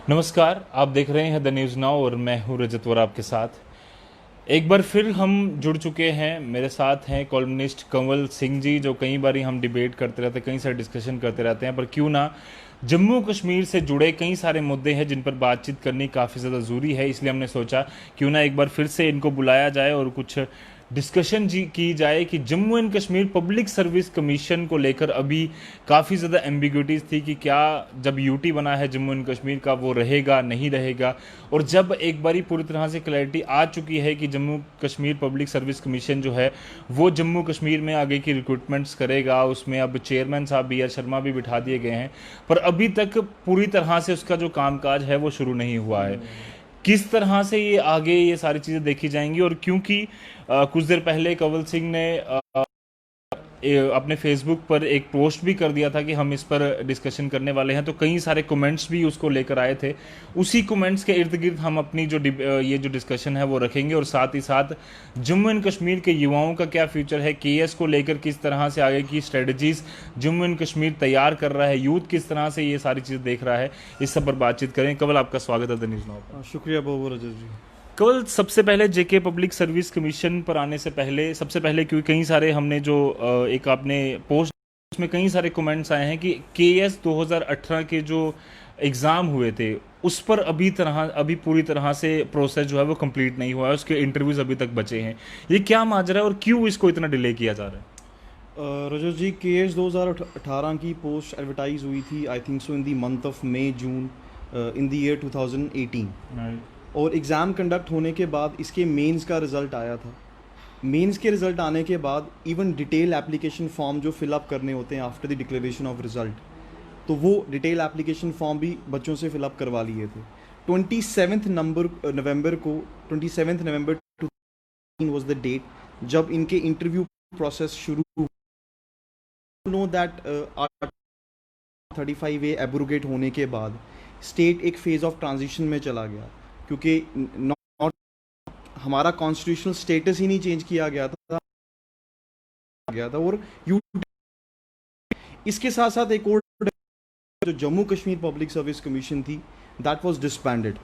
नमस्कार, आप देख रहे हैं द न्यूज़ नाउ और मैं हूं रजत वोरा आपके साथ। एक बार फिर हम जुड़ चुके हैं। मेरे साथ हैं कॉलमनिस्ट कंवल सिंह जी, जो कई बार हम डिबेट करते रहते हैं, कई सारे डिस्कशन करते रहते हैं। पर क्यों ना, जम्मू कश्मीर से जुड़े कई सारे मुद्दे हैं जिन पर बातचीत करनी काफ़ी ज़्यादा ज़रूरी है, इसलिए हमने सोचा क्यों ना एक बार फिर से इनको बुलाया जाए और कुछ डिस्कशन जी की जाए कि Jammu and Kashmir public service commission को लेकर अभी काफ़ी ज़्यादा एम्बिग्विटीज़ थी कि क्या जब यूटी बना है जम्मू एंड कश्मीर का वो रहेगा नहीं रहेगा, और जब एक बारी पूरी तरह से क्लैरिटी आ चुकी है कि Jammu Kashmir public service commission जो है वो जम्मू कश्मीर में आगे की रिक्रूटमेंट्स करेगा, उसमें अब चेयरमैन साहब बी आर शर्मा भी बिठा दिए गए हैं, पर अभी तक पूरी तरह से उसका जो कामकाज है वो शुरू नहीं हुआ है। किस तरह से ये आगे ये सारी चीज़ें देखी जाएंगी, और क्योंकि कुछ देर पहले कंवल सिंह ने अपने फेसबुक पर एक पोस्ट भी कर दिया था कि हम इस पर डिस्कशन करने वाले हैं, तो कई सारे कमेंट्स भी उसको लेकर आए थे। उसी कमेंट्स के इर्द गिर्द हम अपनी ये जो डिस्कशन है वो रखेंगे, और साथ ही साथ जम्मू एंड कश्मीर के युवाओं का क्या फ्यूचर है, केएस को लेकर किस तरह से आगे की स्ट्रेटजीज जम्मू एंड कश्मीर तैयार कर रहा है, यूथ किस तरह से ये सारी चीज़ देख रहा है, इस सब पर बातचीत करें। कंवल, आपका स्वागत है द न्यूज़ नाउ पर। शुक्रिया बहुत बहुत रजत जी। केवल सबसे पहले जेके पब्लिक सर्विस कमीशन पर आने से पहले, सबसे पहले क्योंकि कई सारे हमने जो एक आपने पोस्ट, उसमें कई सारे कमेंट्स आए हैं कि केएस 2018 के जो एग्ज़ाम हुए थे उस पर अभी पूरी तरह से प्रोसेस जो है वो कंप्लीट नहीं हुआ है, उसके इंटरव्यूज़ अभी तक बचे हैं। ये क्या माजरा है और क्यों इसको इतना डिले किया जा रहा है? रजत जी, केएस 2018 की पोस्ट एडवर्टाइज हुई थी, I think so in the month of May June in the year 2018, और एग्ज़ाम कंडक्ट होने के बाद इसके मेंस का रिज़ल्ट आया था। मेंस के रिज़ल्ट आने के बाद इवन डिटेल एप्लीकेशन फॉर्म जो फिलअप करने होते हैं after the declaration of result, तो वो डिटेल एप्लीकेशन फॉर्म भी बच्चों से फिलअप करवा लिए थे। 27 नवंबर 2018 वॉज द डेट जब इनके इंटरव्यू प्रोसेस शुरू। नो दैट 35A एब्रोगेट होने के बाद स्टेट एक फेज़ ऑफ ट्रांजिशन में चला गया, क्योंकि नॉट हमारा कॉन्स्टिट्यूशनल स्टेटस ही नहीं चेंज किया गया था। और यू इसके साथ साथ एक और जो Jammu Kashmir public service commission थी, दैट वाज डिसबैंडेड।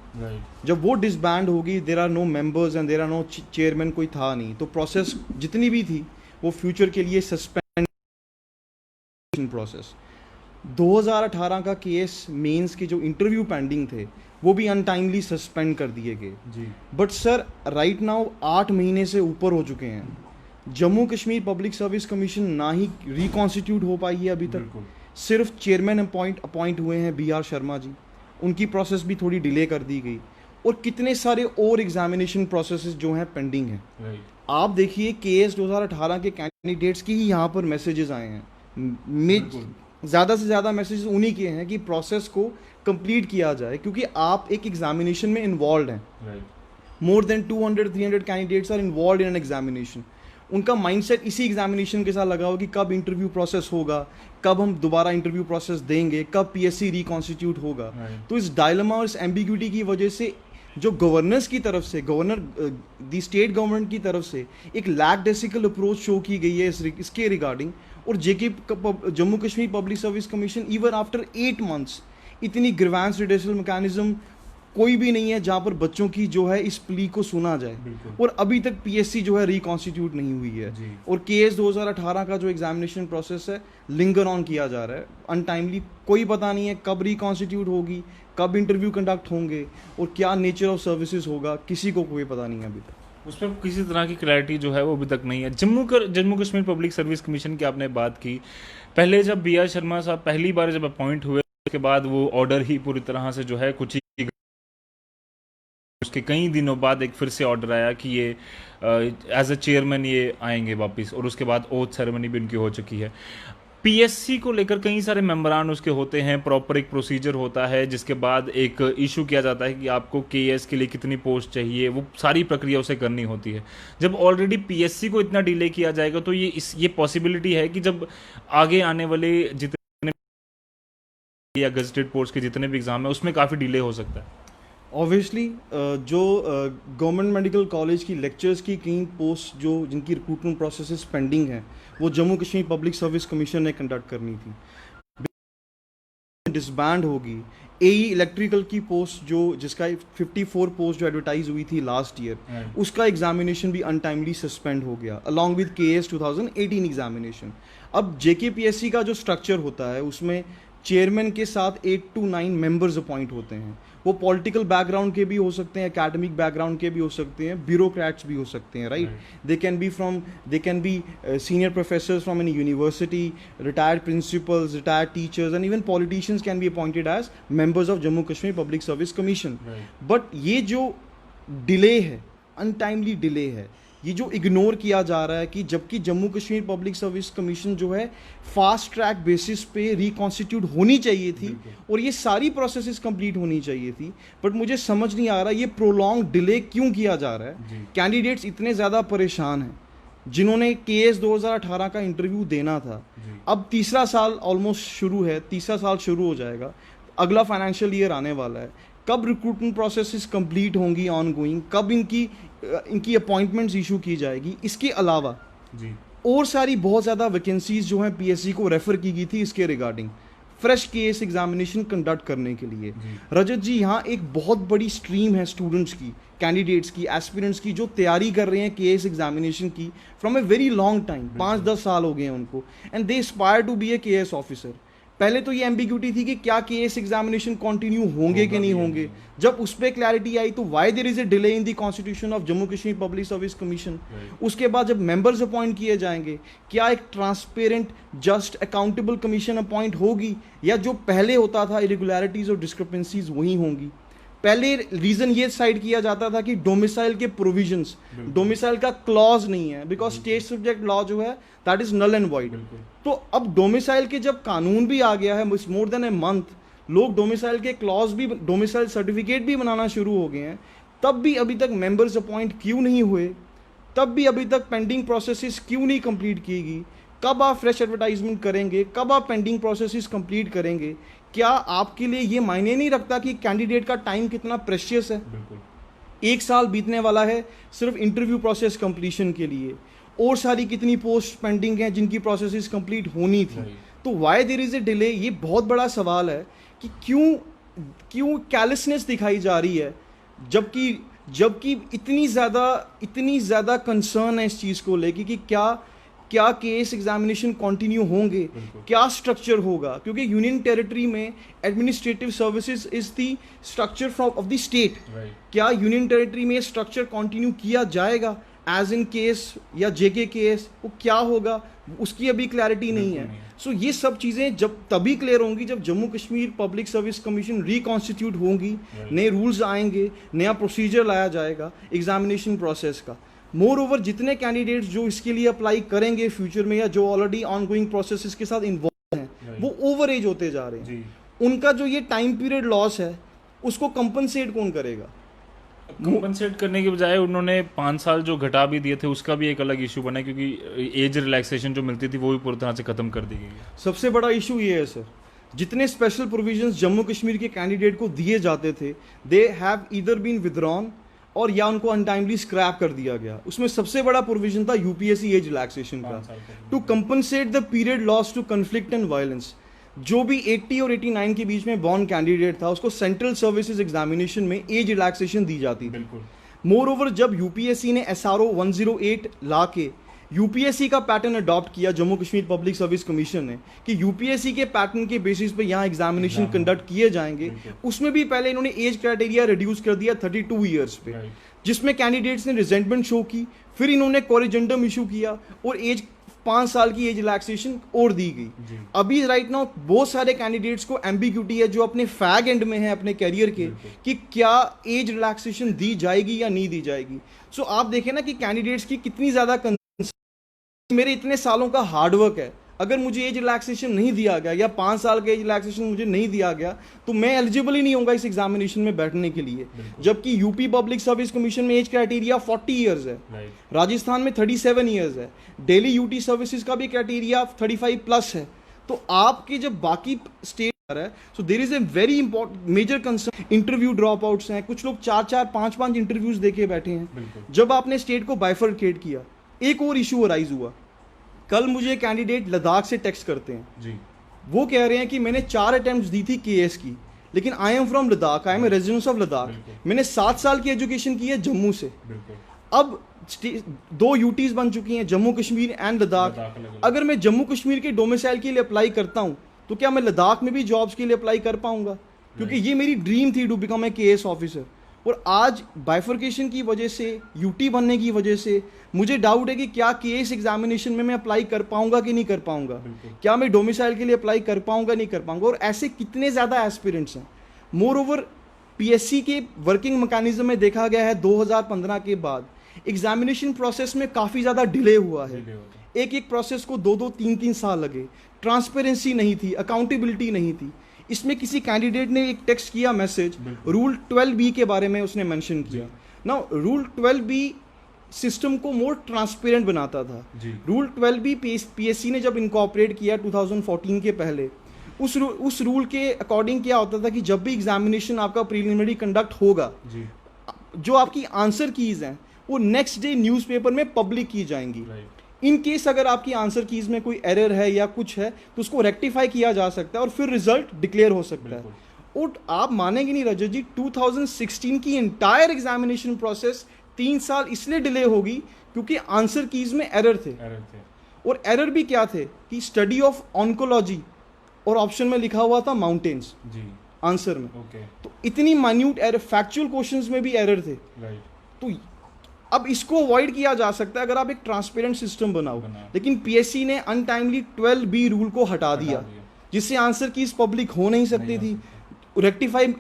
जब वो डिसबैंड होगी, there are no members and there are no chairman, कोई था नहीं, तो प्रोसेस जितनी भी थी वो फ्यूचर के लिए सस्पेंड प्रोसेस। 2018 का केस मेंस के जो इंटरव्यू पेंडिंग थे वो भी अनटाइमली सस्पेंड कर दिए गए जी। बट सर, राइट नाउ 8 महीने से ऊपर हो चुके हैं, Jammu Kashmir public service commission ना ही रिकॉन्स्टिट्यूट हो पाई है अभी तक। सिर्फ चेयरमैन अपॉइंट हुए हैं बी आर शर्मा जी, उनकी प्रोसेस भी थोड़ी डिले कर दी गई, और कितने सारे और एग्जामिनेशन प्रोसेसेस जो हैं पेंडिंग हैं। आप देखिए, केएस 2018 के कैंडिडेट्स की ही यहाँ पर मैसेजेस आए हैं। ज़्यादा से ज़्यादा मैसेजेस उन्हीं के हैं कि प्रोसेस को कंप्लीट किया जाए, क्योंकि आप एक एग्जामिनेशन में इन्वॉल्व हैं। More than 200-300 candidates are involve in an examination. उनका माइंडसेट इसी एग्जामिनेशन के साथ लगा हो कि कब इंटरव्यू प्रोसेस होगा, कब हम दोबारा इंटरव्यू प्रोसेस देंगे, कब पीएससी रिकॉन्स्टिट्यूट होगा। तो इस डायलेमा और इस एम्बिग्यूटी की वजह से जो गवर्नर्स की तरफ से, दी स्टेट गवर्नमेंट की तरफ से एक लैकडेसिकल अप्रोच शो की गई है इसके रिगार्डिंग। और JK Jammu Kashmir public service commission even after 8 months इतनी ग्रीवेंस रिड्रेसल मैकेनिज्म कोई भी नहीं है जहां पर बच्चों की जो है इस प्ली को सुना जाए, और अभी तक पीएससी जो है रिकॉन्स्टिट्यूट नहीं हुई है, और केएस 2018 का जो एग्जामिनेशन प्रोसेस है लिंगर ऑन किया जा रहा है अनटाइमली। कोई पता नहीं है कब रिकॉन्स्टिट्यूट होगी, कब इंटरव्यू कंडक्ट होंगे, और क्या नेचर ऑफ सर्विसेज होगा, किसी को कोई पता नहीं है अभी तक। उस पर किसी तरह की क्लैरिटी जो है वो अभी तक नहीं है। Jammu Kashmir public service commission की आपने बात की, पहले जब बी आर शर्मा साहब पहली बार जब अपॉइंट हुए, उसके बाद वो ऑर्डर ही पूरी तरह से जो है कुछ ही, उसके कई दिनों बाद एक फिर से ऑर्डर आया कि ये एज अ चेयरमैन ये आएंगे वापस, और उसके बाद ओथ सेरेमनी भी उनकी हो चुकी है। पीएससी को लेकर कई सारे मेंबरान उसके होते हैं, प्रॉपर एक प्रोसीजर होता है, जिसके बाद एक इशू किया जाता है कि आपको केएस के लिए कितनी पोस्ट चाहिए, वो सारी प्रक्रिया उसे करनी होती है। जब ऑलरेडी पीएससी को इतना डिले किया जाएगा तो ये पॉसिबिलिटी है कि जब आगे आने वाले जितने या गजेटेड पोस्ट के जितने भी एग्जाम है उसमें काफ़ी डिले हो सकता है। ऑब्वियसली जो गवर्नमेंट मेडिकल कॉलेज की लेक्चर्स की कई पोस्ट जो जिनकी रिक्रूटमेंट प्रोसेस पेंडिंग हैं, वो Jammu Kashmir public service commission ने कंडक्ट करनी थी। डिसबैंड होगी, एई इलेक्ट्रिकल की पोस्ट जिसका 54 पोस्ट जो एडवर्टाइज हुई थी लास्ट ईयर, उसका एग्जामिनेशन भी अनटाइमली सस्पेंड हो गया अलॉन्ग विद केएस 2018 एग्जामिनेशन। अब जेकेपीएससी का जो स्ट्रक्चर होता है उसमें चेयरमैन के साथ 8 to 9 मेंबर्स अपॉइंट होते हैं। वो पॉलिटिकल बैकग्राउंड के भी हो सकते हैं, एकेडमिक बैकग्राउंड के भी हो सकते हैं, ब्यूरोक्रेट्स भी हो सकते हैं, right. They can be senior professors from any university, retired principals, retired teachers and even politicians can be appointed as members of Jammu Kashmir public service commission. But ये जो डिले है, अनटाइमली डिले है, ये जो इग्नोर किया जा रहा है कि जबकि Jammu Kashmir public service commission जो है फास्ट ट्रैक बेसिस पे रिकॉन्स्टिट्यूट होनी चाहिए थी और ये सारी प्रोसेसेस कंप्लीट होनी चाहिए थी, बट मुझे समझ नहीं आ रहा ये प्रोलॉन्ग डिले क्यों किया जा रहा है। कैंडिडेट्स इतने ज़्यादा परेशान हैं जिन्होंने केएस 2018 का इंटरव्यू देना था। अब तीसरा साल ऑलमोस्ट शुरू है, तीसरा साल शुरू हो जाएगा, अगला फाइनेंशियल ईयर आने वाला है। कब रिक्रूटमेंट प्रोसेसेस कंप्लीट होंगी ऑन गोइंग, कब इनकी अपॉइंटमेंट्स इशू की जाएगी। इसके अलावा और सारी बहुत ज़्यादा वैकेंसीज जो हैं पीएससी को रेफर की गई थी इसके regarding fresh KS examination conduct करने के लिए। रजत जी, यहाँ एक बहुत बड़ी स्ट्रीम है स्टूडेंट्स की, कैंडिडेट्स की, एस्पिरेंट्स की जो तैयारी कर रहे हैं केएस एग्जामिनेशन की from a very long time, 5-10 साल हो गए हैं उनको, and they aspire to be a KS officer. पहले तो ये एम्बिग्यूटी थी कि क्या केएस एग्जामिनेशन कंटिन्यू होंगे कि नहीं होंगे। जब उस पर क्लैरिटी आई तो why there is a delay in the constitution of Jammu Kashmir public service commission. उसके बाद जब मेंबर्स अपॉइंट किए जाएंगे, क्या एक transparent just accountable commission appoint होगी या जो पहले होता था इरेगुलरिटीज और डिस्क्रिपेंसीज वही होंगी। पहले रीजन ये साइड किया जाता था कि डोमिसाइल के प्रोविजंस, डोमिसाइल का क्लॉज नहीं है बिकॉज स्टेट सब्जेक्ट लॉ जो है that is null and void. तो अब डोमिसाइल के जब कानून भी आ गया है, मोर देन ए मंथ, लोग डोमिसाइल के क्लॉज भी, डोमिसाइल सर्टिफिकेट भी बनाना शुरू हो गए हैं, तब भी अभी तक मेंबर्स अपॉइंट क्यों नहीं हुए, तब भी अभी तक पेंडिंग प्रोसेसेस क्यों नहीं कंप्लीट की गई। कब आप फ्रेश एडवर्टाइजमेंट करेंगे, कब आप पेंडिंग प्रोसेसेस कंप्लीट करेंगे। क्या आपके लिए ये मायने नहीं रखता कि कैंडिडेट का टाइम कितना प्रेशियस है। 1 साल बीतने वाला है सिर्फ इंटरव्यू प्रोसेस कंप्लीशन के लिए, और सारी कितनी पोस्ट पेंडिंग हैं जिनकी प्रोसेसेस कंप्लीट होनी थी। तो why there is a delay, ये बहुत बड़ा सवाल है कि क्यों कैलेसनेस दिखाई जा रही है, जबकि इतनी ज़्यादा कंसर्न है इस चीज़ को लेके कि क्या केस एग्जामिनेशन कंटिन्यू होंगे, क्या स्ट्रक्चर होगा, क्योंकि यूनियन टेरिटरी में administrative services is the structure of the state. क्या यूनियन टेरिटरी में स्ट्रक्चर कंटिन्यू किया जाएगा एज इन केस या जेके केस, वो क्या होगा उसकी अभी क्लैरिटी नहीं है। सो ये सब चीज़ें जब तभी क्लियर होंगी जब Jammu Kashmir public service commission reconstitute होंगी, नए रूल्स आएंगे, नया प्रोसीजर लाया जाएगा एग्जामिनेशन प्रोसेस का। मोर ओवर जितने कैंडिडेट्स जो इसके लिए अप्लाई करेंगे फ्यूचर में या जो ऑलरेडी ऑन गोइंग प्रोसेस के साथ इन्वॉल्व हैं, वो ओवर एज होते जा रहे हैं। उनका जो ये टाइम पीरियड लॉस है उसको कंपनसेट कौन करेगा। कंपनसेट करने के बजाय उन्होंने 5 साल जो घटा भी दिए थे उसका भी एक अलग इशू बना, क्योंकि एज रिलैक्सेशन जो मिलती थी वो भी पूरी तरह से खत्म कर दी गई है। सबसे बड़ा इशू ये है सर, जितने स्पेशल प्रोविजंस जम्मू कश्मीर के कैंडिडेट को दिए जाते थे, they have either been withdrawn और या उनको अनटाइमली स्क्रैप कर दिया गया। उसमें सबसे बड़ा प्रोविजन था यूपीएससी एज रिलैक्सेशन का, to compensate the period loss to conflict and violence. जो भी 80 और 89 के बीच में बॉर्न कैंडिडेट था उसको सेंट्रल सर्विसेज एग्जामिनेशन में एज रिलैक्सेशन दी जाती थी। मोर ओवर जब यूपीएससी ने SRO 108 ला के यूपीएससी का पैटर्न अडॉप्ट किया Jammu Kashmir public service commission ने कि यूपीएससी के पैटर्न के बेसिस पे यहाँ एग्जामिनेशन कंडक्ट किए जाएंगे, उसमें भी पहले इन्होंने एज क्राइटेरिया रिड्यूस कर दिया 32 ईयर्स पे, जिसमें कैंडिडेट्स ने रिजेंटमेंट शो की। फिर इन्होंने कोरिजेंडम इशू किया और एज 5 साल की एज रिलैक्सेशन और दी गई। अभी राइट नाउ बहुत सारे कैंडिडेट्स को एम्बिग्यूटी है जो अपने फैग एंड में है अपने कैरियर के कि क्या एज रिलैक्सेशन दी जाएगी या नहीं दी जाएगी। सो आप देखें ना कि कैंडिडेट्स की कितनी ज़्यादा, मेरे इतने सालों का हार्डवर्क है, अगर मुझे एज रिलैक्सेशन नहीं दिया गया या 5 साल का एज रिलैक्सेशन मुझे नहीं दिया गया तो मैं एलिजिबल ही नहीं होगा इस एग्जामिनेशन में बैठने के लिए। जबकि यूपी पब्लिक सर्विस कमीशन में एज क्राइटेरिया 40 इयर्स है, राजस्थान में 37 इयर्स है, दिल्ली यूटी सर्विसेज का भी क्राइटेरिया 35 प्लस है। तो आपके जब बाकी स्टेट है, so there is a very important major concern. Interview dropouts हैं, कुछ लोग 4-4, 5-5 इंटरव्यूज देके बैठे हैं। जब आपने स्टेट को बाइफरकेट किया, एक और इशू अराइज हुआ। कल मुझे कैंडिडेट लद्दाख से टेक्स्ट करते हैं जी, वो कह रहे हैं कि मैंने 4 अटेम्प्ट्स दी थी केएस की, लेकिन I am from Ladakh, I am a residence of Ladakh, मैंने 7 साल की एजुकेशन की है जम्मू से। अब 2 यूटीज बन चुकी हैं, जम्मू कश्मीर एंड लद्दाख। अगर मैं जम्मू कश्मीर के डोमिसाइल के लिए अप्लाई करता हूँ तो क्या मैं लद्दाख में भी जॉब्स के लिए अप्लाई कर पाऊंगा? क्योंकि ये मेरी ड्रीम थी to become a KS officer. और आज बाइफर्केशन की वजह से, यूटी बनने की वजह से मुझे डाउट है कि क्या केएस एग्जामिनेशन में मैं अप्लाई कर पाऊंगा कि नहीं कर पाऊंगा, क्या मैं डोमिसाइल के लिए अप्लाई कर पाऊंगा नहीं कर पाऊंगा। और ऐसे कितने ज़्यादा एस्पिरेंट्स हैं। मोर ओवर पीएससी के वर्किंग मैकेनिज्म में देखा गया है 2015 के बाद एग्जामिनेशन प्रोसेस में काफ़ी ज़्यादा डिले हुआ है। एक एक प्रोसेस को 2-2, 3-3 साल लगे। ट्रांसपेरेंसी नहीं थी, अकाउंटेबिलिटी नहीं थी। इसमें किसी कैंडिडेट ने एक टेक्स्ट किया मैसेज, रूल 12B के बारे में उसने मेंशन किया ना। रूल 12B सिस्टम को मोर ट्रांसपेरेंट बनाता था। रूल 12B पीएससी ने जब इनकॉर्पोरेट किया 2014 के पहले, उस रूल के अकॉर्डिंग क्या होता था कि जब भी एग्जामिनेशन आपका प्रीलिमिनरी कंडक्ट होगा, जो आपकी आंसर कीज हैं वो नेक्स्ट डे न्यूज़पेपर में पब्लिक की जाएंगी। इन केस अगर आपकी आंसर कीज में कोई एरर है या कुछ है तो उसको रेक्टिफाई किया जा सकता है और फिर रिजल्ट डिक्लेयर हो सकता है। और आप मानेंगे नहीं रजत जी, 2016 की एंटायर एग्जामिनेशन प्रोसेस 3 साल इसलिए डिले होगी क्योंकि आंसर कीज में एरर थे। और एरर भी क्या थे कि स्टडी ऑफ ऑन्कोलॉजी और ऑप्शन में लिखा हुआ था माउंटेन्स आंसर में। तो इतनी माइन्यूट एरर, फैक्चुअल क्वेश्चंस में भी एरर थे। तो अब इसको अवॉइड किया जा सकता है अगर आप एक ट्रांसपेरेंट सिस्टम बनाओ। लेकिन पीएससी ने अनटाइमली 12B रूल को हटा दिया, जिससे आंसर कीज पब्लिक हो नहीं सकती थी। रेक्टिफाई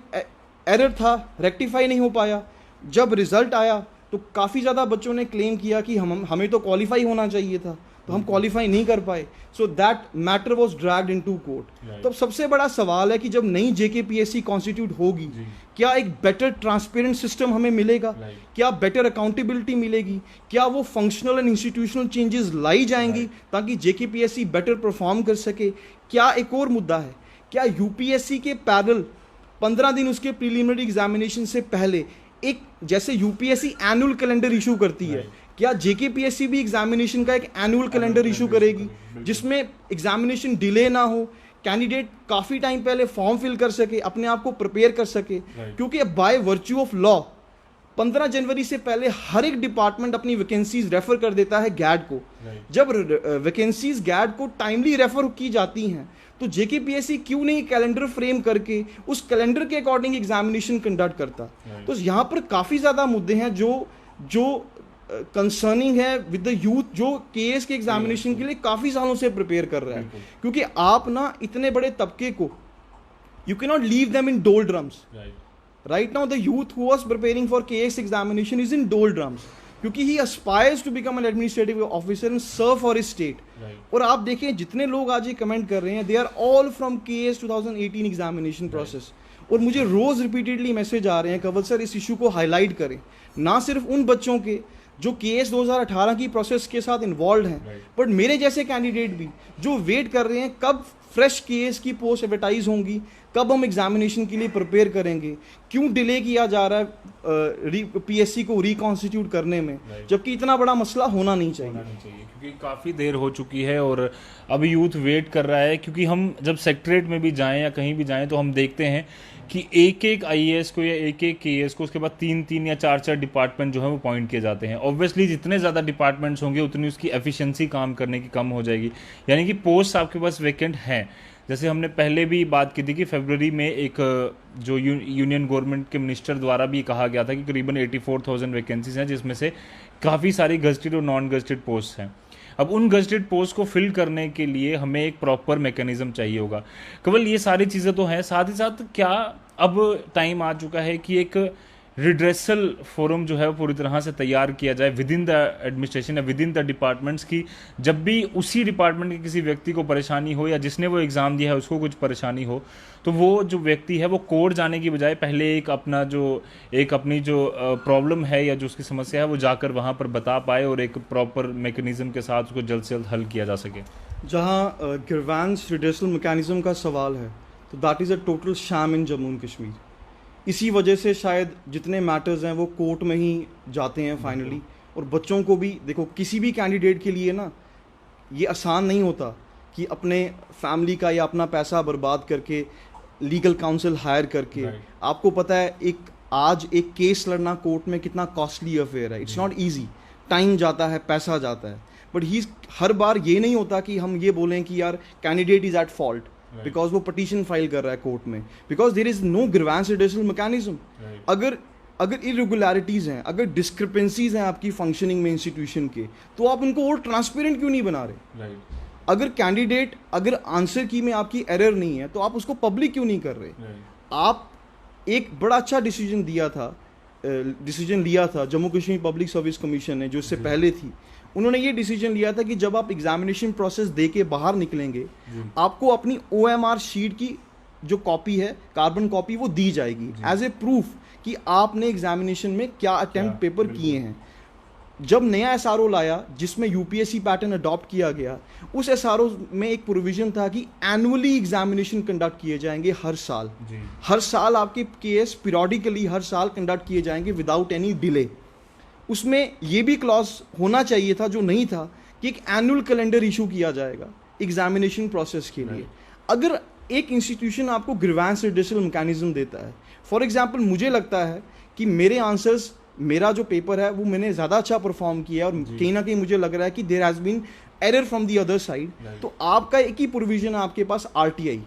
एरर था, रेक्टिफाई नहीं हो पाया। जब रिजल्ट आया तो काफ़ी ज़्यादा बच्चों ने क्लेम किया कि हमें तो क्वालिफाई होना चाहिए था, तो हम क्वालिफाई नहीं कर पाए। So that matter was dragged into court. तो सबसे बड़ा सवाल है कि जब नई जेकेपीएससी कॉन्स्टिट्यूट होगी, क्या एक बेटर ट्रांसपेरेंट सिस्टम हमें मिलेगा? क्या बेटर अकाउंटेबिलिटी मिलेगी? क्या वो फंक्शनल एंड इंस्टीट्यूशनल चेंजेस लाई जाएंगी ताकि जेकेपीएससी बेटर परफॉर्म कर सके? क्या एक और मुद्दा है, क्या यूपीएससी के पैरेलल 15 दिन उसके प्रीलिमिनरी एग्जामिनेशन से पहले एक, जैसे यूपीएससी एनुअल कैलेंडर इशू करती है, क्या जेकेपीएससी भी एग्जामिनेशन का एक एनुअल कैलेंडर इशू करेगी जिसमें एग्जामिनेशन डिले ना हो, कैंडिडेट काफ़ी टाइम पहले फॉर्म फिल कर सके, अपने आप को प्रिपेयर कर सके? क्योंकि बाय वर्च्यू ऑफ लॉ 15 जनवरी से पहले हर एक डिपार्टमेंट अपनी वैकेंसीज रेफर कर देता है गैड को। जब वैकेंसीज गैड को टाइमली रेफर की जाती हैं तो जेकेपीएससी क्यों नहीं कैलेंडर फ्रेम करके उस कैलेंडर के अकॉर्डिंग एग्जामिनेशन कंडक्ट करता? तो यहाँ पर काफ़ी ज़्यादा मुद्दे हैं जो कंसर्निंग है विद द यूथ, जो केएस के एग्जामिनेशन के लिए काफ़ी सालों से प्रिपेयर कर रहा है। क्योंकि आप ना इतने बड़े तबके को, you can not leave them in doldrums. Right now the youth who was preparing for KS examination is in doldrums, क्योंकि he aspires to become an administrative officer and serve for his state. और आप देखें जितने लोग आज ये comment कर रहे हैं, they are all from KS 2018 examination process. और मुझे रोज रिपीटेडली मैसेज आ रहे हैं, कंवल सर इस इशू को हाईलाइट करें, ना सिर्फ उन बच्चों के जो केएस 2018 की प्रोसेस के साथ इन्वॉल्व हैं, बट मेरे जैसे कैंडिडेट भी जो वेट कर रहे हैं कब फ्रेश केएस की पोस्ट एडवर्टाइज होंगी, कब हम एग्जामिनेशन के लिए प्रिपेयर करेंगे, क्यों डिले किया जा रहा है पीएससी को रिकॉन्स्टिट्यूट करने में, जबकि इतना बड़ा मसला होना नहीं चाहिए। क्योंकि काफ़ी देर हो चुकी है और अभी यूथ वेट कर रहा है। क्योंकि हम जब सेक्रेटरीट में भी जाएं या कहीं भी जाएं तो हम देखते हैं कि एक एक आईएएस को या एक एक केएस को उसके बाद 3-3 या 4-4 डिपार्टमेंट जो है वो अपॉइंट किए जाते हैं। ऑब्वियसली जितने ज़्यादा डिपार्टमेंट्स होंगे उतनी उसकी एफिशिएंसी काम करने की कम हो जाएगी, यानी कि पोस्ट आपके पास वैकेंट हैं। जैसे हमने पहले भी बात की थी कि फरवरी में एक जो यूनियन गवर्नमेंट के मिनिस्टर द्वारा भी कहा गया था कि करीबन 84,000 वैकेंसीज हैं, जिसमें से काफ़ी सारी गजटेड और नॉन गजटेड पोस्ट हैं। अब उन गजटेड पोस्ट को फिल करने के लिए हमें एक प्रॉपर मैकेनिज्म चाहिए होगा। केवल ये सारी चीज़ें तो हैं, साथ ही साथ क्या अब टाइम आ चुका है कि एक रिड्रेसल फोरम जो है वो पूरी तरह से तैयार किया जाए विद इन द एडमिनिस्ट्रेशन या विद इन द डिपार्टमेंट्स की, जब भी उसी डिपार्टमेंट के किसी व्यक्ति को परेशानी हो या जिसने वो एग्ज़ाम दिया है उसको कुछ परेशानी हो, तो वो जो व्यक्ति है वो कोर्ट जाने की बजाय पहले अपनी जो प्रॉब्लम है या जो उसकी समस्या है वो जाकर वहाँ पर बता पाए और एक प्रॉपर मैकेनिज्म के साथ उसको जल्द से जल्द हल किया जा सके। जहाँ ग्रीवेंस रिड्रेसल मैकेनिज्म का सवाल है तो that is a total sham in Jammu and Kashmir. इसी वजह से शायद जितने मैटर्स हैं वो कोर्ट में ही जाते हैं फाइनली। और बच्चों को भी देखो, किसी भी कैंडिडेट के लिए ना ये आसान नहीं होता कि अपने फैमिली का या अपना पैसा बर्बाद करके लीगल काउंसिल हायर करके। आपको पता है आज एक केस लड़ना कोर्ट में कितना कॉस्टली अफेयर है, इट्स नॉट ईजी, टाइम जाता है, पैसा जाता है। बट ही हर बार ये नहीं होता कि हम ये बोलें कि यार candidate is at fault because वो पटिशन फाइल कर रहा है कोर्ट में, because there is no grievance redressal mechanism. अगर इरेगुलरिटीज़ हैं, अगर डिस्क्रिपेंसीज हैं आपकी फंक्शनिंग में इंस्टीट्यूशन के, तो आप उनको और ट्रांसपेरेंट क्यों नहीं बना रहे? अगर कैंडिडेट, अगर आंसर की में आपकी एरर नहीं है तो आप उसको पब्लिक क्यों नहीं कर रहे? आप एक बड़ा अच्छा डिसीजन लिया था Jammu Kashmir public service commission ने, जो इससे पहले थी। उन्होंने ये डिसीजन लिया था कि जब आप एग्जामिनेशन प्रोसेस दे के बाहर निकलेंगे, आपको अपनी OMR शीट की जो कॉपी है, कार्बन कॉपी, वो दी जाएगी एज ए प्रूफ कि आपने एग्जामिनेशन में क्या अटेम्प्ट पेपर किए हैं। जब नया SRO लाया जिसमें UPSC पैटर्न अडॉप्ट किया गया, उस SRO में एक प्रोविजन था कि एनुअली एग्जामिनेशन कंडक्ट किए जाएंगे हर साल। हर साल आपके केस पीरियडिकली हर साल कंडक्ट किए जाएंगे विदाउट एनी डिले। उसमें ये भी क्लॉज होना चाहिए था, जो नहीं था, कि एक एनुअल कैलेंडर इशू किया जाएगा एग्जामिनेशन प्रोसेस के लिए। अगर एक इंस्टीट्यूशन आपको ग्रीवेंस रिड्यूसल मैकेनिज्म देता है, फॉर एग्जांपल मुझे लगता है कि मेरे आंसर्स, मेरा जो पेपर है वो मैंने ज़्यादा अच्छा परफॉर्म किया, और कहीं ना कहीं मुझे लग रहा है कि there has been error from the other side, तो आपका एक ही प्रोविजन है आपके पास, RTI।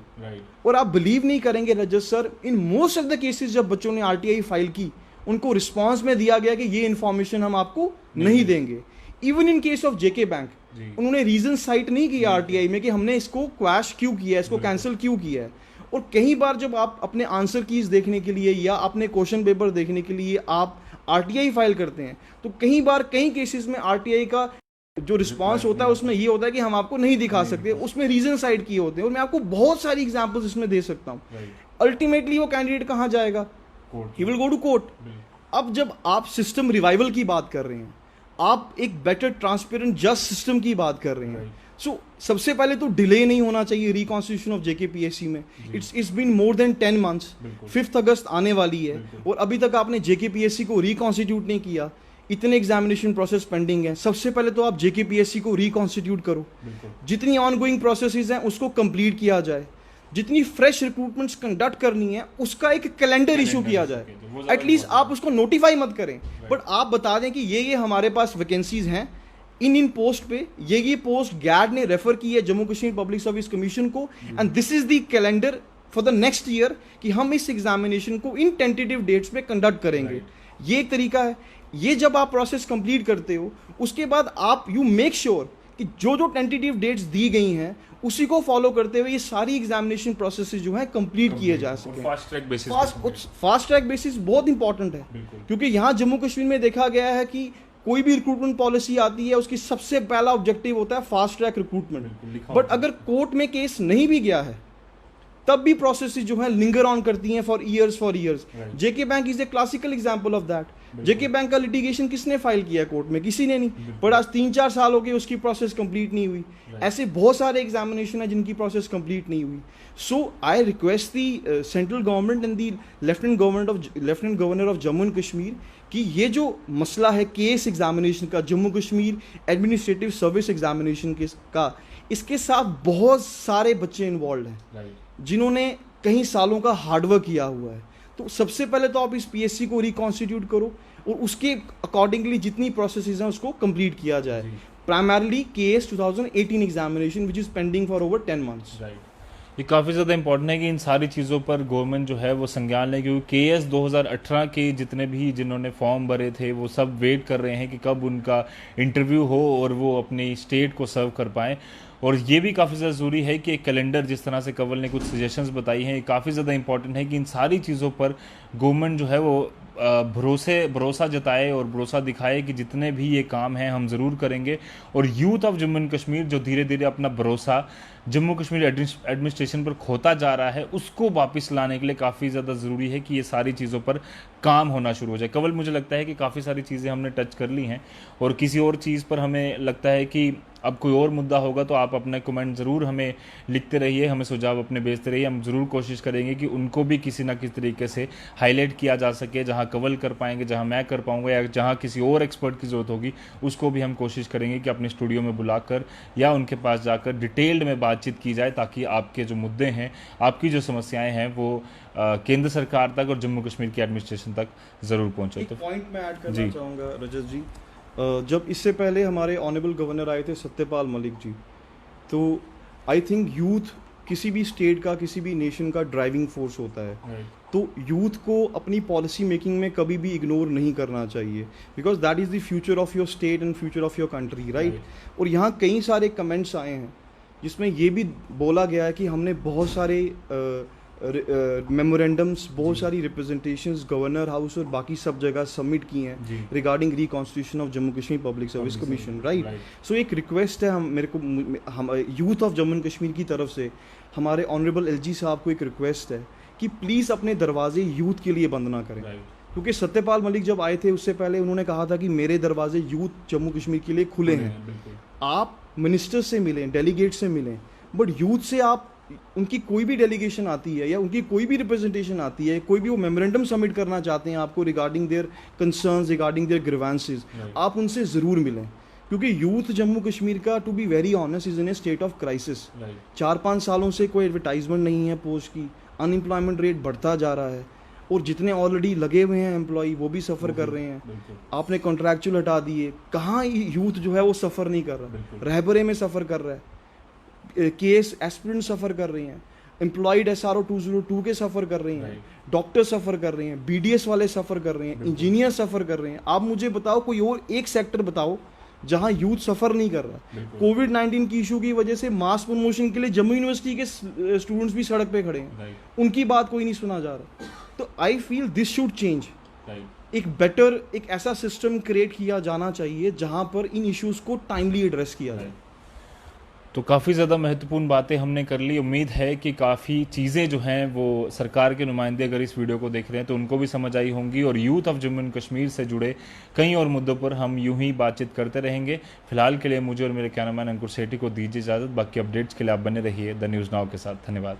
और आप बिलीव नहीं करेंगे Rajat sir, in most of the cases जब बच्चों ने RTI फाइल की, उनको रिस्पॉन्स में दिया गया कि ये इन्फॉर्मेशन हम आपको नहीं देंगे। Even in case of JK bank, उन्होंने रीजन साइट नहीं किया RTI में कि हमने इसको क्वैश क्यों किया है, इसको कैंसिल क्यों किया है। और कई बार जब आप अपने आंसर कीज देखने के लिए या अपने क्वेश्चन पेपर देखने के लिए आप RTI फाइल करते हैं, तो कई केसेस में RTI का जो रिस्पांस होता है उसमें ये होता है कि हम आपको नहीं दिखा सकते, उसमें रीजन साइड किए होते हैं। और मैं आपको बहुत सारी एग्जांपल्स इसमें दे सकता हूँ। अल्टीमेटली वो कैंडिडेट कहाँ जाएगा? He will go to court. अब जब आप सिस्टम रिवाइवल की बात कर रहे हैं, आप एक बेटर ट्रांसपेरेंट जस्ट सिस्टम की बात कर रहे हैं, सो सबसे पहले तो डिले नहीं होना चाहिए रिकॉन्स्टिट्यूशन ऑफ JKPSC में। It's been more than 10 months. 5 अगस्त आने वाली है और अभी तक आपने JKPSC को रिकॉन्स्टिट्यूट नहीं किया। इतने एग्जामिनेशन प्रोसेस पेंडिंग है। सबसे पहले तो आप JKPSC को रिकॉन्स्टिट्यूट करो, जितनी ऑनगोइंग प्रोसेसेस हैं उसको कंप्लीट किया जाए, जितनी फ्रेश रिक्रूटमेंट्स कंडक्ट करनी है उसका एक कैलेंडर इशू किया जाए। एटलीस्ट आप उसको नोटिफाई मत करें, बट आप बता दें कि ये हमारे पास वैकेंसीज हैं इन पोस्ट पे, ये पोस्ट गैड ने रेफर की है Jammu Kashmir public service commission को, and this is the calendar for the next year कि हम इस एग्जामिनेशन को इन टेंटेटिव डेट्स पे कंडक्ट करेंगे। ये एक तरीका है। ये जब आप प्रोसेस कंप्लीट करते हो, उसके बाद आप यू मेक श्योर कि जो टेंटेटिव डेट्स दी गई हैं उसी को फॉलो करते हुए ये सारी एग्जामिनेशन प्रोसेसेस जो है कंप्लीट किए जा सके। Fast track basis, fast track basis बहुत इंपॉर्टेंट है, क्योंकि यहाँ जम्मू कश्मीर में देखा गया है कि कोई भी रिक्रूटमेंट पॉलिसी आती है उसकी सबसे पहला ऑब्जेक्टिव होता है फास्ट ट्रैक रिक्रूटमेंट। बट अगर कोर्ट में केस नहीं भी गया है तब भी प्रोसेस जो है लिंगर ऑन करती हैं for years. JK bank is a classical example of that. JK bank का लिटिगेशन किसने फाइल किया कोर्ट में? किसी ने नहीं, पर आज 3-4 साल हो गए उसकी प्रोसेस कंप्लीट नहीं हुई। ऐसे बहुत सारे एग्जामिनेशन है जिनकी प्रोसेस कंप्लीट नहीं हुई। So I request the central government and the lieutenant governor of Jammu and Kashmir कि ये जो मसला है केस एग्जामिनेशन का, Jammu Kashmir administrative service examination का, इसके साथ बहुत सारे बच्चे इन्वॉल्व हैं जिन्होंने कई सालों का हार्डवर्क किया हुआ है। तो सबसे पहले तो आप इस PSC को रिकॉन्स्टिट्यूट करो और उसके अकॉर्डिंगली जितनी प्रोसेसेस हैं उसको कंप्लीट किया जाए। Primarily KS 2018 examination which is pending for over 10 months. ये काफ़ी ज़्यादा इंपॉर्टेंट है कि इन सारी चीज़ों पर गवर्नमेंट जो है वो संज्ञान ले, क्योंकि KS 2018 के जितने भी जिन्होंने फॉर्म भरे थे वो सब वेट कर रहे हैं कि कब उनका इंटरव्यू हो और वो अपनी स्टेट को सर्व कर पाएँ। और ये भी काफ़ी ज़्यादा ज़रूरी है कि एक कैलेंडर, जिस तरह से कंवल ने कुछ सजेशंस बताई हैं, काफ़ी ज़्यादा इंपॉर्टेंट है कि इन सारी चीज़ों पर गवर्नमेंट जो है वो भरोसा जताए और भरोसा दिखाए कि जितने भी ये काम हैं हम ज़रूर करेंगे। और youth of Jammu and Kashmir जो धीरे धीरे अपना भरोसा जम्मू कश्मीर एडमिनिस्ट्रेशन पर खोता जा रहा है, उसको वापस लाने के लिए काफ़ी ज़्यादा ज़रूरी है कि ये सारी चीज़ों पर काम होना शुरू हो जाए। कंवल, मुझे लगता है कि काफ़ी सारी चीज़ें हमने टच कर ली हैं और किसी और चीज़ पर हमें लगता है कि अब कोई और मुद्दा होगा तो आप अपना कमेंट ज़रूर हमें लिखते रहिए, हमें सुझाव अपने भेजते रहिए। हम ज़रूर कोशिश करेंगे कि उनको भी किसी ना किसी तरीके से हाईलाइट किया जा सके, जहाँ कवर कर पाएंगे, जहाँ मैं कर पाऊँगा या जहाँ किसी और एक्सपर्ट की ज़रूरत होगी उसको भी हम कोशिश करेंगे कि अपने स्टूडियो में बुलाकर या उनके पास जाकर डिटेल्ड में बातचीत की जाए, ताकि आपके जो मुद्दे हैं, आपकी जो समस्याएं हैं वो केंद्र सरकार तक और जम्मू कश्मीर की एडमिनिस्ट्रेशन तक ज़रूर पहुंचे। एक तो पॉइंट मैं ऐड करना चाहूँगा रजत जी, जब इससे पहले हमारे ऑनरेबल गवर्नर आए थे सत्यपाल मलिक जी, तो आई थिंक यूथ किसी भी स्टेट का, किसी भी नेशन का ड्राइविंग फोर्स होता है। तो यूथ को अपनी पॉलिसी मेकिंग में कभी भी इग्नोर नहीं करना चाहिए, because that is the future of your state and future of your country, right. और यहाँ कई सारे कमेंट्स आए हैं जिसमें ये भी बोला गया है कि हमने बहुत सारे मेमोरेंडम्स, बहुत सारी रिप्रेजेंटेशंस गवर्नर हाउस और बाकी सब जगह सबमिट की हैं regarding reconstitution of Jammu Kashmir public service commission, right. So एक रिक्वेस्ट है हम यूथ ऑफ जम्मू कश्मीर की तरफ से, हमारे ऑनरेबल एलजी साहब को एक रिक्वेस्ट है कि प्लीज़ अपने दरवाजे यूथ के लिए बंद ना करें, क्योंकि सत्यपाल मलिक जब आए थे उससे पहले उन्होंने कहा था कि मेरे दरवाजे यूथ जम्मू कश्मीर के लिए खुले हैं। आप मिनिस्टर से मिलें, डेलीगेट से मिलें, बट यूथ से आप, उनकी कोई भी डेलीगेशन आती है या उनकी कोई भी रिप्रेजेंटेशन आती है, कोई भी वो मेमोरेंडम सबमिट करना चाहते हैं आपको regarding their concerns, regarding their grievances, आप उनसे ज़रूर मिलें, क्योंकि यूथ जम्मू कश्मीर का, to be very honest, is in a state of crisis. 4-5 सालों से कोई एडवर्टाइजमेंट नहीं है पोस्ट की, अनएम्प्लॉयमेंट रेट बढ़ता जा रहा है, और जितने ऑलरेडी लगे हुए हैं एम्प्लॉय वो भी सफ़र कर रहे हैं। आपने कॉन्ट्रैक्चुअल हटा दिए, कहाँ यूथ जो है वो सफ़र नहीं कर रहा, रहबरे में सफ़र कर रहा है, केस एस्पिरेंट सफ़र कर रही हैं, एम्प्लॉयड SRO 202 के सफ़र कर रही हैं, डॉक्टर सफ़र कर रहे हैं, BDS वाले सफ़र कर रहे हैं, इंजीनियर सफ़र कर रहे हैं। आप मुझे बताओ कोई और एक सेक्टर बताओ जहां यूथ सफ़र नहीं कर रहा। कोविड-19 की इशू की वजह से मास प्रमोशन के लिए जम्मू यूनिवर्सिटी के स्टूडेंट्स भी सड़क पे खड़े हैं, उनकी बात कोई नहीं सुना जा रहा। तो I feel this should change. एक बेटर, एक ऐसा सिस्टम क्रिएट किया जाना चाहिए जहां पर इन इश्यूज़ को टाइमली एड्रेस किया जाए। तो काफ़ी ज़्यादा महत्वपूर्ण बातें हमने कर ली। उम्मीद है कि काफ़ी चीज़ें जो हैं वो सरकार के नुमाइंदे अगर इस वीडियो को देख रहे हैं तो उनको भी समझ आई होंगी, और youth of Jammu and Kashmir से जुड़े कई और मुद्दों पर हम यूं ही बातचीत करते रहेंगे। फिलहाल के लिए मुझे और मेरे कैमरामैन अंकुर सेठी को दीजिए इजाज़त। बाकी अपडेट्स के लिए आप बने रहिए द न्यूज़ नाउ के साथ। धन्यवाद।